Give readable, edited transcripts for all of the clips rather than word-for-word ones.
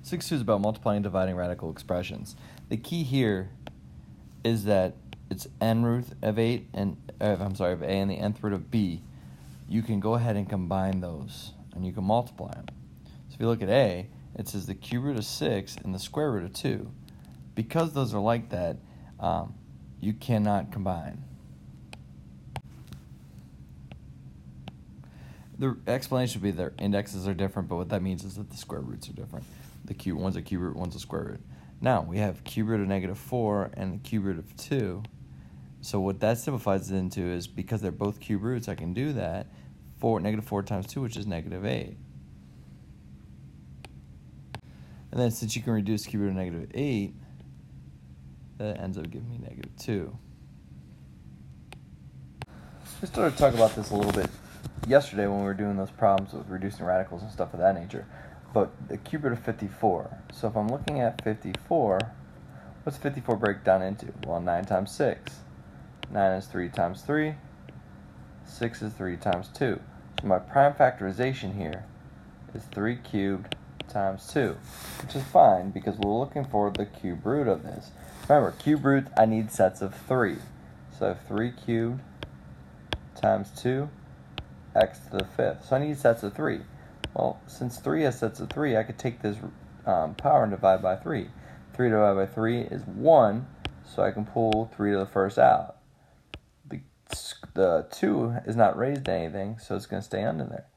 6-2 is about multiplying and dividing radical expressions. The key here is that it's n root of 8 and of a and the nth root of b. You can go ahead and combine those and you can multiply them. So if you look at a, it says the cube root of 6 and the square root of 2. Because those are like that, you cannot combine. The explanation would be their indexes are different, but what that means is that the square roots are different. One's a cube root, one's a square root. Now, we have cube root of -4 and the cube root of 2. So what that simplifies it into is, because they're both cube roots, I can do that. -4 times 2, which is -8. And then since you can reduce cube root of -8, that ends up giving me -2. We started to talk about this a little bit yesterday when we were doing those problems with reducing radicals and stuff of that nature. But the cube root of 54. So if I'm looking at 54, what's 54 break down into? Well, 9 times 6. 9 is 3 times 3. 6 is 3 times 2. So my prime factorization here is 3 cubed times 2, which is fine because we're looking for the cube root of this. Remember, cube roots, I need sets of 3. So 3 cubed times 2, x to the 5th. So I need sets of 3. Well, since 3 has sets of 3, I could take this power and divide by 3. 3 divided by 3 is 1, so I can pull 3 to the first out. The 2 is not raised to anything, so it's going to stay under there.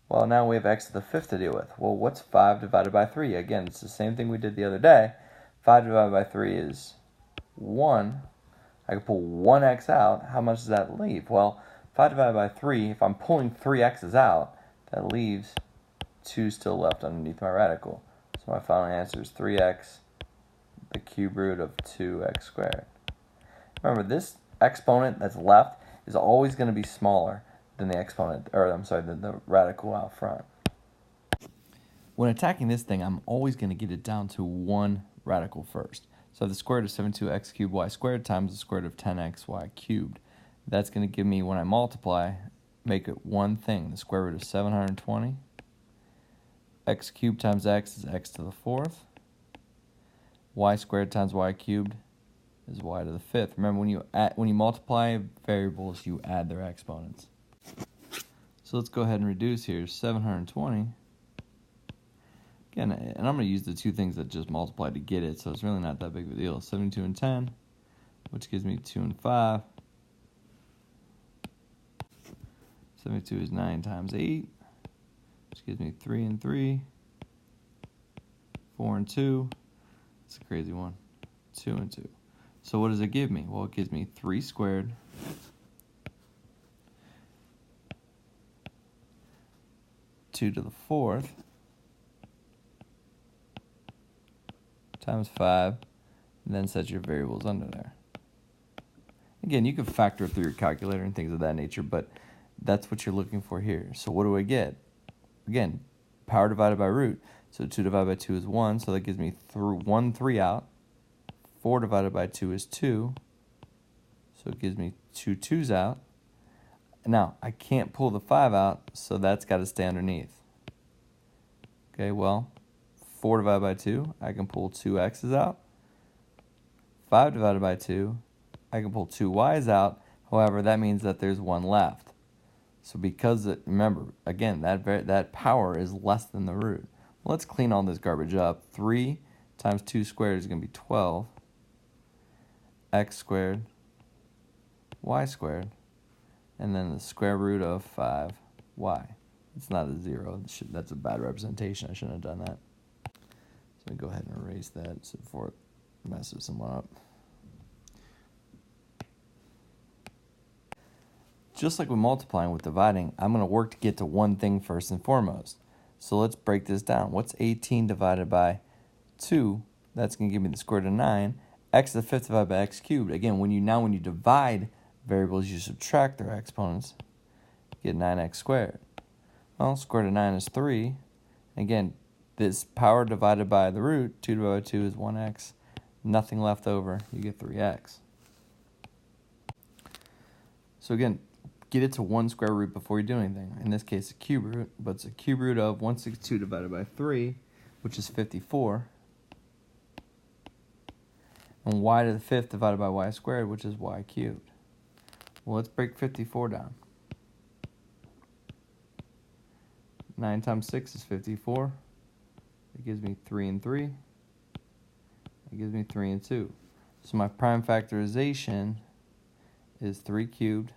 Well, now we have x to the 5th to deal with. Well, what's 5 divided by 3? Again, it's the same thing we did the other day. 5 divided by 3 is 1. I can pull 1x out. How much does that leave? Well, 5 divided by 3, if I'm pulling 3 x's out, that leaves 2 still left underneath my radical. So my final answer is 3x, the cube root of 2x squared. Remember, this exponent that's left is always going to be smaller than the exponent, than the radical out front. When attacking this thing, I'm always going to get it down to one radical first. So the square root of 72x cubed y squared times the square root of 10xy cubed. That's going to give me, when I multiply, make it one thing. The square root of 720. X cubed times x is x to the 4th. Y squared times y cubed is y to the 5th. Remember, when you multiply variables, you add their exponents. So let's go ahead and reduce here. 720. Again, and I'm going to use the two things that just multiply to get it, so it's really not that big of a deal. 72 and 10, which gives me 2 and 5. 72 is 9 times 8, which gives me 3 and 3. 4 and 2. It's a crazy one. 2 and 2. So what does it give me? Well, it gives me 3 squared (2 to the 4th) times 5, and then set your variables under there. Again, you can factor it through your calculator and things of that nature, but that's what you're looking for here. So what do I get? Again, power divided by root. So 2 divided by 2 is 1, so that gives me 3 out. 4 divided by 2 is 2, so it gives me 2 2's out. Now, I can't pull the 5 out, so that's got to stay underneath. Okay, well, 4 divided by 2, I can pull 2 x's out. 5 divided by 2, I can pull 2 y's out. However, that means that there's 1 left. So because, remember, again, that power is less than the root. Well, let's clean all this garbage up. 3 times 2 squared is going to be 12. X squared, y squared, and then the square root of 5y. It's not a 0. That's a bad representation. I shouldn't have done that. So go ahead and erase that before it messes someone up. Just like with multiplying, with dividing, I'm going to work to get to one thing first and foremost. So let's break this down. What's 18 divided by 2? That's going to give me the square root of 9. X to the 5th divided by x cubed. Again, when you divide variables, you subtract their exponents. You get 9x squared. Well, square root of 9 is 3. Again, this power divided by the root, 2 divided by 2 is 1x. Nothing left over. You get 3x. So again, get it to one square root before you do anything. In this case, a cube root, but it's a cube root of 162 divided by 3, which is 54. And y to the 5th divided by y squared, which is y cubed. Well, let's break 54 down. 9 times 6 is 54. It gives me 3 and 3. It gives me 3 and 2. So my prime factorization is 3 cubed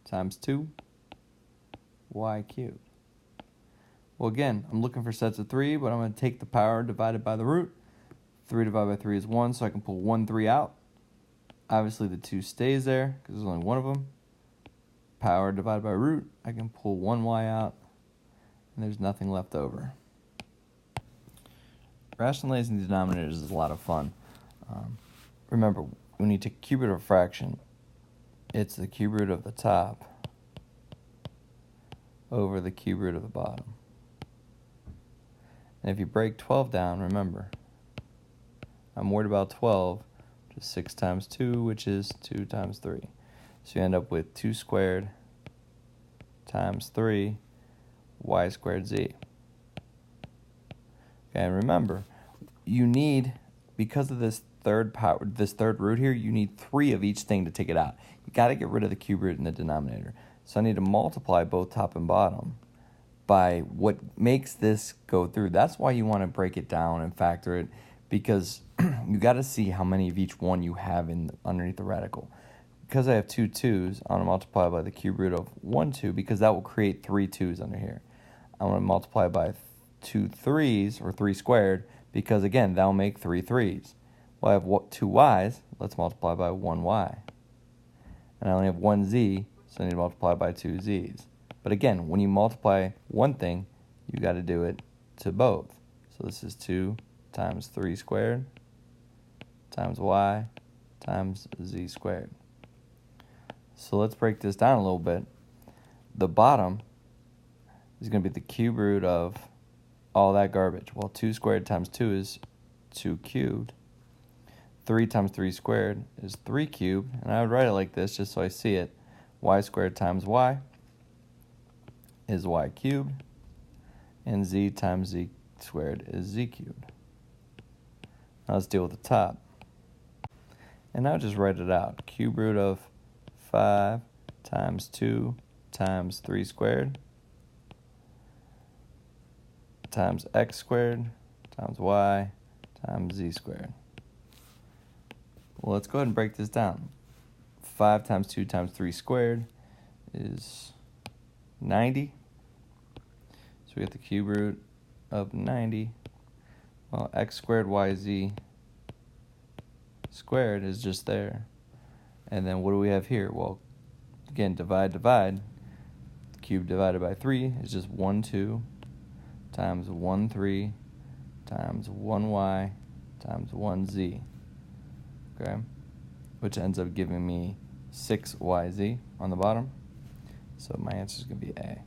times 2 y cubed. Well, again, I'm looking for sets of 3, but I'm going to take the power divided by the root. 3 divided by 3 is 1, so I can pull 1 3 out. Obviously, the 2 stays there because there's only one of them. Power divided by root, I can pull 1y out, and there's nothing left over. Rationalizing the denominators is a lot of fun. Remember, when you take a cube root of a fraction, it's the cube root of the top over the cube root of the bottom. And if you break 12 down, remember, I'm worried about 12, which is 6 times 2, which is 2 times 3. So you end up with 2 squared times 3 y squared z. Okay, and remember, you need, because of this third root here, you need 3 of each thing to take it out. You got to get rid of the cube root in the denominator. So I need to multiply both top and bottom by what makes this go through. That's why you want to break it down and factor it, because you got to see how many of each one you have underneath the radical. Because I have 2 2's, I want to multiply by the cube root of 1 2, because that will create 3 2's under here. I want to multiply by 2 3's, or 3 squared, because again, that'll make 3 3's. Well, I have 2 y's, let's multiply by 1 y. And I only have 1 z, so I need to multiply by 2 z's. But again, when you multiply one thing, you got to do it to both. So this is 2 times 3 squared times y times z squared. So let's break this down a little bit. The bottom is going to be the cube root of all that garbage. Well, 2 squared times 2 is 2 cubed. 3 times 3 squared is 3 cubed. And I would write it like this just so I see it. Y squared times y is y cubed. And z times z squared is z cubed. Now let's deal with the top. And now just write it out. Cube root of 5 times 2 times 3 squared times x squared times y times z squared. Well, let's go ahead and break this down. 5 times 2 times 3 squared is 90. So we get the cube root of 90. Well, x squared yz squared is just there. And then what do we have here? Well, again, divide. Cube divided by 3 is just 1 2 times 1 3 times 1y times 1z. Okay? Which ends up giving me 6yz on the bottom. So my answer is going to be A.